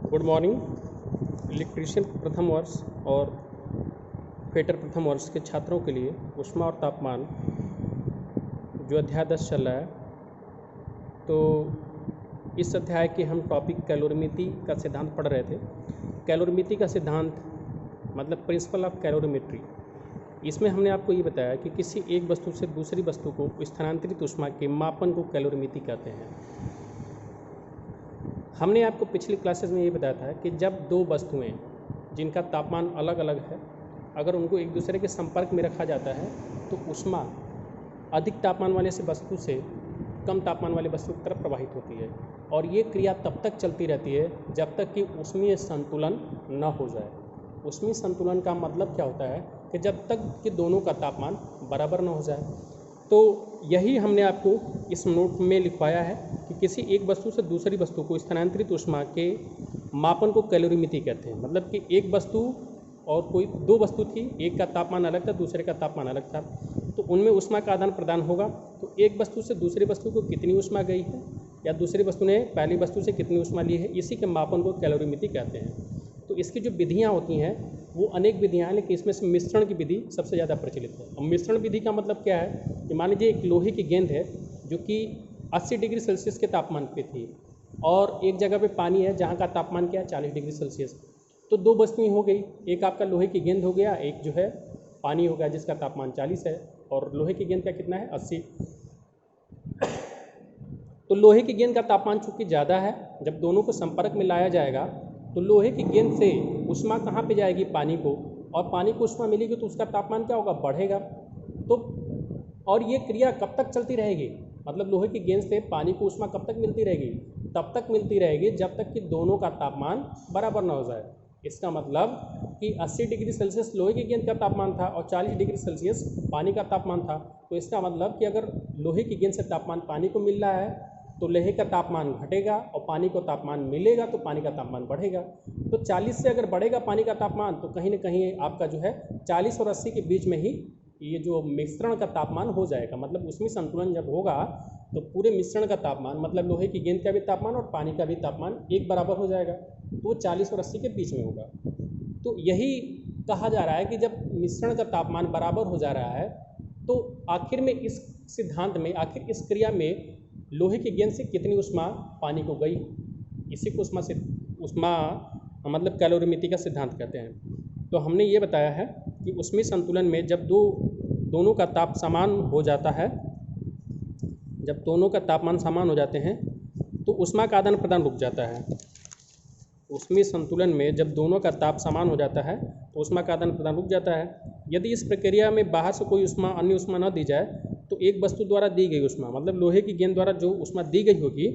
Good morning. Electrician प्रथम वर्ष और फिटर प्रथम वर्ष के छात्रों के लिए ऊष्मा और तापमान जो अध्याय 10 चल रहा है, तो इस अध्याय के हम टॉपिक कैलोरीमिति का सिद्धांत पढ़ रहे थे। कैलोरीमिति का सिद्धांत मतलब प्रिंसिपल ऑफ कैलोरीमेट्री। इसमें हमने आपको ये बताया कि किसी एक वस्तु से दूसरी वस्तु को स्थानांतरित ऊष्मा के मापन को कैलोरीमिति कहते हैं। हमने आपको पिछली क्लासेस में ये बताया था कि जब दो वस्तुएं जिनका तापमान अलग अलग है, अगर उनको एक दूसरे के संपर्क में रखा जाता है तो ऊष्मा अधिक तापमान वाले से वस्तु से कम तापमान वाले वस्तु की तरफ प्रवाहित होती है, और ये क्रिया तब तक चलती रहती है जब तक कि ऊष्मीय संतुलन न हो जाए। ऊष्मीय संतुलन का मतलब क्या होता है कि जब तक कि दोनों का तापमान बराबर न हो जाए। तो यही हमने आपको इस नोट में लिखवाया है कि किसी एक वस्तु से दूसरी वस्तु को स्थानांतरित ऊष्मा के मापन को कैलोरीमिति कहते हैं। मतलब कि एक वस्तु और कोई दो वस्तु थी, एक का तापमान अलग था, दूसरे का तापमान अलग था, तो उनमें ऊष्मा का आदान प्रदान होगा। तो एक वस्तु से दूसरी वस्तु को कितनी ऊष्मा गई है या दूसरी वस्तु ने पहली वस्तु से कितनी ऊष्मा ली है, इसी के मापन को कैलोरीमिति कहते हैं। तो इसकी जो विधियाँ होती हैं वो अनेक विधियाँ हैं, लेकिन इसमें से मिश्रण की विधि सबसे ज़्यादा प्रचलित है। और मिश्रण विधि का मतलब क्या है कि मान लीजिए एक लोहे की गेंद है जो कि 80 डिग्री सेल्सियस के तापमान पे थी, और एक जगह पे पानी है जहाँ का तापमान क्या है 40 डिग्री सेल्सियस। तो दो वस्तुएं हो गई, एक आपका लोहे की गेंद हो गया, एक जो है पानी हो गया जिसका तापमान 40 है, और लोहे की गेंद का कितना है 80। तो लोहे की गेंद का तापमान चूँकि ज़्यादा है, जब दोनों को संपर्क में लाया जाएगा तो लोहे की गेंद से ऊष्मा कहाँ पे जाएगी, पानी को, और पानी को ऊष्मा मिलेगी तो उसका तापमान क्या होगा, बढ़ेगा। तो और ये क्रिया कब तक चलती रहेगी, मतलब लोहे की गेंद से पानी को ऊष्मा कब तक मिलती रहेगी, तब तक मिलती रहेगी जब तक कि दोनों का तापमान बराबर ना हो जाए। इसका मतलब कि 80 डिग्री सेल्सियस लोहे की गेंद का तापमान था और 40 डिग्री सेल्सियस पानी का तापमान था। तो इसका मतलब कि अगर लोहे की गेंद से तापमान पानी को मिल रहा है तो लोहे का तापमान घटेगा, और पानी को तापमान मिलेगा तो पानी का तापमान बढ़ेगा। तो 40 से अगर बढ़ेगा पानी का तापमान तो कहीं ना कहीं आपका जो है 40 और 80 के बीच में ही ये जो मिश्रण का तापमान हो जाएगा। मतलब उसमें संतुलन जब होगा तो पूरे मिश्रण का तापमान, मतलब लोहे की गेंद का भी तापमान और पानी का भी तापमान एक बराबर हो जाएगा, तो वो 40 और 80 के बीच में होगा। तो यही कहा जा रहा है कि जब मिश्रण का तापमान बराबर हो जा रहा है तो आखिर में इस सिद्धांत में, आखिर इस क्रिया में लोहे की गेंद से कितनी ऊष्मा पानी को गई, इसी को ऊष्मा मतलब कैलोरीमिति का सिद्धांत कहते हैं। तो हमने ये बताया है कि ऊष्मीय संतुलन में जब दोनों का ताप समान हो जाता है, जब दोनों का तापमान समान हो जाते हैं तो ऊष्मा का आदान प्रदान रुक जाता है। ऊष्मीय संतुलन में जब दोनों का ताप समान हो जाता है तो ऊष्मा का आदान प्रदान रुक जाता है। यदि इस प्रक्रिया में बाहर से कोई ऊष्मा, अन्य ऊष्मा न दी जाए तो एक वस्तु द्वारा दी गई ऊष्मा, मतलब लोहे की गेंद द्वारा जो ऊष्मा दी गई होगी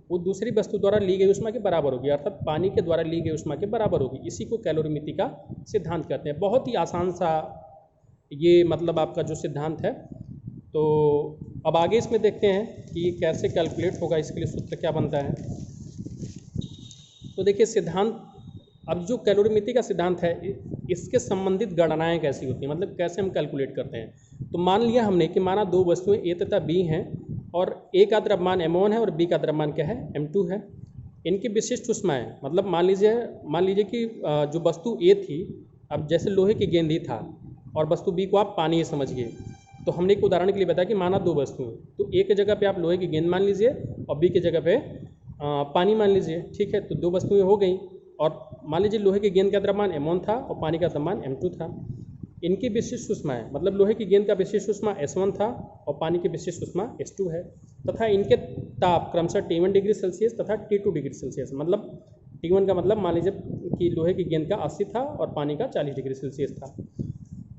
वो दूसरी वस्तु द्वारा ली गई ऊष्मा के बराबर होगी, अर्थात पानी के द्वारा ली गई ऊष्मा के बराबर होगी। इसी को कैलोरीमिति का सिद्धांत कहते हैं। बहुत ही आसान सा ये मतलब आपका जो सिद्धांत है। तो अब आगे इसमें देखते हैं कि ये कैसे कैलकुलेट होगा, इसके लिए सूत्र क्या बनता है। तो देखिए सिद्धांत, अब जो कैलोरीमिति का सिद्धांत है इसके संबंधित गणनाएं कैसी होती हैं, मतलब कैसे हम कैलकुलेट करते हैं। तो मान लिया हमने कि माना दो वस्तुएं ए तथा बी हैं, और ए का द्रव्यमान m1 है और बी का द्रव्यमान क्या है m2 है। इनकी विशिष्ट ऊष्माएं, मतलब मान लीजिए कि जो वस्तु ए थी, अब जैसे लोहे की गेंद ही था और वस्तु बी को आप पानी ही समझिए। तो हमने एक उदाहरण के लिए बताया कि माना दो वस्तुएं, तो ए के जगह पे आप लोहे की गेंद मान लीजिए और बी के जगह पे पानी मान लीजिए, ठीक है। तो दो वस्तुएं हो गई, और मान लीजिए लोहे की गेंद का द्रव्यमान m1 था और पानी का द्रव्यमान m2 था। इनकी विशिष्ट ऊष्माएं, मतलब लोहे की गेंद का विशिष्ट ऊष्मा S1 था और पानी की विशिष्ट ऊष्मा S2 है, तथा इनके ताप क्रमशः T1 डिग्री सेल्सियस तथा T2 डिग्री सेल्सियस। मतलब T1 का मतलब मान लीजिए कि लोहे की गेंद का 80 था और पानी का 40 डिग्री सेल्सियस था।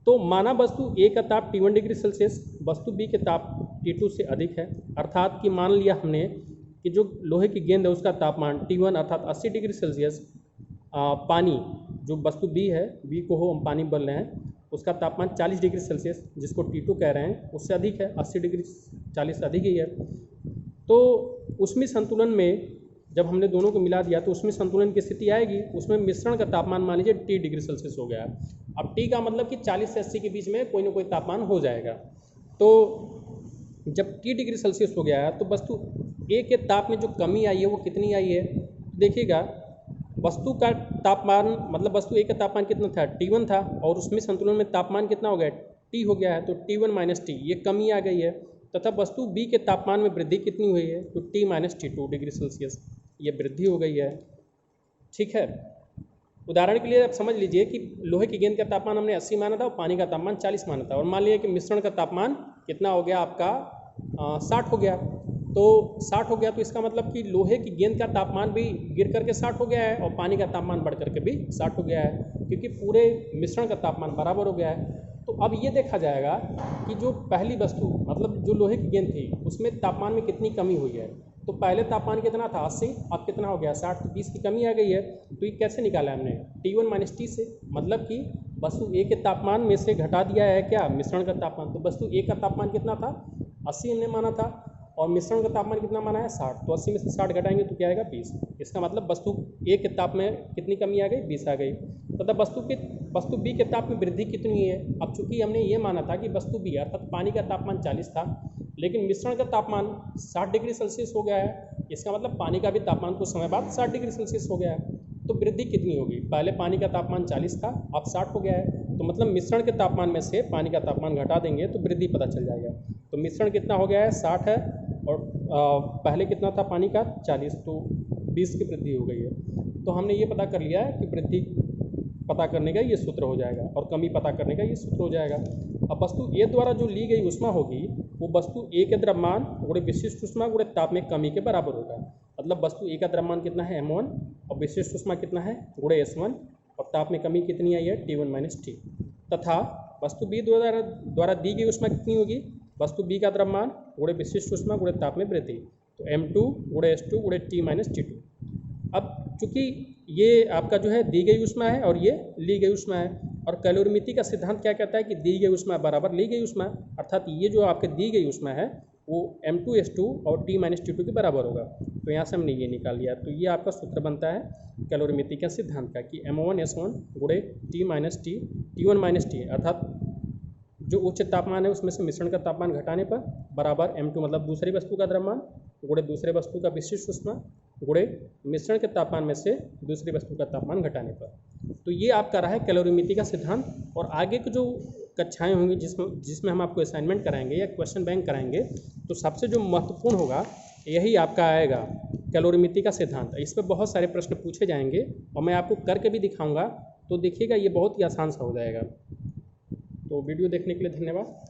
तो माना वस्तु ए का ताप T1 डिग्री सेल्सियस वस्तु बी के ताप T2 से अधिक है, अर्थात कि मान लिया हमने कि जो लोहे की गेंद है उसका तापमान T1 अर्थात 80 डिग्री सेल्सियस, पानी जो वस्तु बी है, बी को हो हम पानी बोल रहे हैं, उसका तापमान 40 डिग्री सेल्सियस जिसको T2 कह रहे हैं उससे अधिक है, 80 डिग्री 40 से अधिक ही है। तो उसमें संतुलन में जब हमने दोनों को मिला दिया तो उसमें संतुलन की स्थिति आएगी। उसमें मिश्रण का तापमान मान लीजिए T डिग्री सेल्सियस हो गया। अब T का मतलब कि 40 से 80 के बीच में कोई ना कोई तापमान हो जाएगा। तो जब T डिग्री सेल्सियस हो गया है तो वस्तु ए के ताप में जो कमी आई है वो कितनी आई है, देखिएगा वस्तु का तापमान मतलब वस्तु ए का तापमान कितना था, T1 था, और उसमें संतुलन में तापमान कितना हो गया, T हो गया है, तो T1 माइनस टी ये कमी आ गई है। तथा वस्तु बी के तापमान में वृद्धि कितनी हुई है, तो T minus T 2 degree Celsius ये वृद्धि हो गई है। ठीक है, उदाहरण के लिए आप समझ लीजिए कि लोहे की गेंद का तापमान हमने 80 माना था और पानी का तापमान 40 माना था, और मान लीजिए कि मिश्रण का तापमान कितना हो गया आपका 60 हो गया। तो 60 हो गया तो इसका मतलब कि लोहे की गेंद का तापमान भी गिर करके 60 हो गया है और पानी का तापमान बढ़ करके भी 60 हो गया है, क्योंकि पूरे मिश्रण का तापमान बराबर हो गया है। तो अब ये देखा जाएगा कि जो पहली वस्तु मतलब जो लोहे की गेंद थी उसमें तापमान में कितनी कमी हुई है। तो पहले तापमान कितना था 80, अब कितना हो गया 60, तो 20 की कमी आ गई है। तो ये कैसे निकाला हमने, T1 माइनस टी से, मतलब कि वस्तु ए के तापमान में से घटा दिया है क्या, मिश्रण का तापमान। तो वस्तु ए का तापमान कितना था 80 हमने माना था, और मिश्रण का तापमान कितना माना है 60, तो 80 में से 60 घटाएंगे तो क्या आएगा 20। इसका मतलब वस्तु ए के ताप में कितनी कमी आ गई, 20 आ गई। तथा वस्तु बी के ताप में वृद्धि कितनी है। अब चूंकि हमने ये माना था कि वस्तु बी अर्थात पानी का तापमान 40 था, लेकिन मिश्रण का तापमान 60 डिग्री सेल्सियस हो गया है, इसका मतलब पानी का भी तापमान कुछ समय बाद 60 डिग्री सेल्सियस हो गया है। तो वृद्धि कितनी होगी, पहले पानी का तापमान 40 था अब 60 हो गया है, तो मतलब मिश्रण के तापमान में से पानी का तापमान घटा देंगे तो वृद्धि पता चल जाएगा। तो मिश्रण कितना हो गया है 60 है, और पहले कितना था पानी का 40, तो 20 की वृद्धि हो गई है। तो हमने ये पता कर लिया है कि वृद्धि पता करने का ये सूत्र हो जाएगा और कमी पता करने का ये सूत्र हो जाएगा। अब वस्तु ए द्वारा जो ली गई ऊष्मा होगी वो वस्तु ए के द्रव्यमान गुणे विशिष्ट ऊष्मा गुणे ताप में कमी के बराबर होगा। मतलब वस्तु ए का द्रव्यमान कितना है m1 और विशिष्ट ऊष्मा कितना है गुणे S1, और ताप में कमी कितनी आई है T1 माइनस टी। तथा वस्तु बी द्वारा दी गई ऊष्मा कितनी होगी, वस्तु बी का द्रव्यमान गुणे विशिष्ट ऊष्मा गुणे ताप में वृद्धि, तो M2 गुणे S2 गुणे T माइनस T2। अब चूंकि ये आपका जो है दी गई ऊष्मा है और ये ली गई ऊष्मा है, और कैलोरीमिति का सिद्धांत क्या कहता है कि दी गई ऊष्मा बराबर ली गई ऊष्मा, अर्थात ये जो आपके दी गई ऊष्मा है वो M2S2 और T माइनस T2 के बराबर होगा। तो यहाँ से हमने ये निकाल लिया। तो ये आपका सूत्र बनता है कैलोरीमिति का सिद्धांत का कि M1S1 गुणे T minus T T1 minus T, अर्थात जो उच्च तापमान है उसमें से मिश्रण का तापमान घटाने पर बराबर M2 मतलब दूसरी वस्तु का द्रव्यमान गुणे दूसरे वस्तु का विशिष्ट ऊष्मा गुणे मिश्रण के तापमान में से दूसरी वस्तु का तापमान घटाने पर। तो ये आपका रहा है कैलोरीमिति का सिद्धांत। और आगे की जो कक्षाएं होंगी जिसमें हम आपको असाइनमेंट कराएंगे या क्वेश्चन बैंक कराएंगे, तो सबसे जो महत्वपूर्ण होगा यही आपका आएगा कैलोरीमिति का सिद्धांत। इस पर बहुत सारे प्रश्न पूछे जाएंगे और मैं आपको करके भी दिखाऊंगा, तो देखिएगा ये बहुत ही आसान सा हो जाएगा। तो वीडियो देखने के लिए धन्यवाद।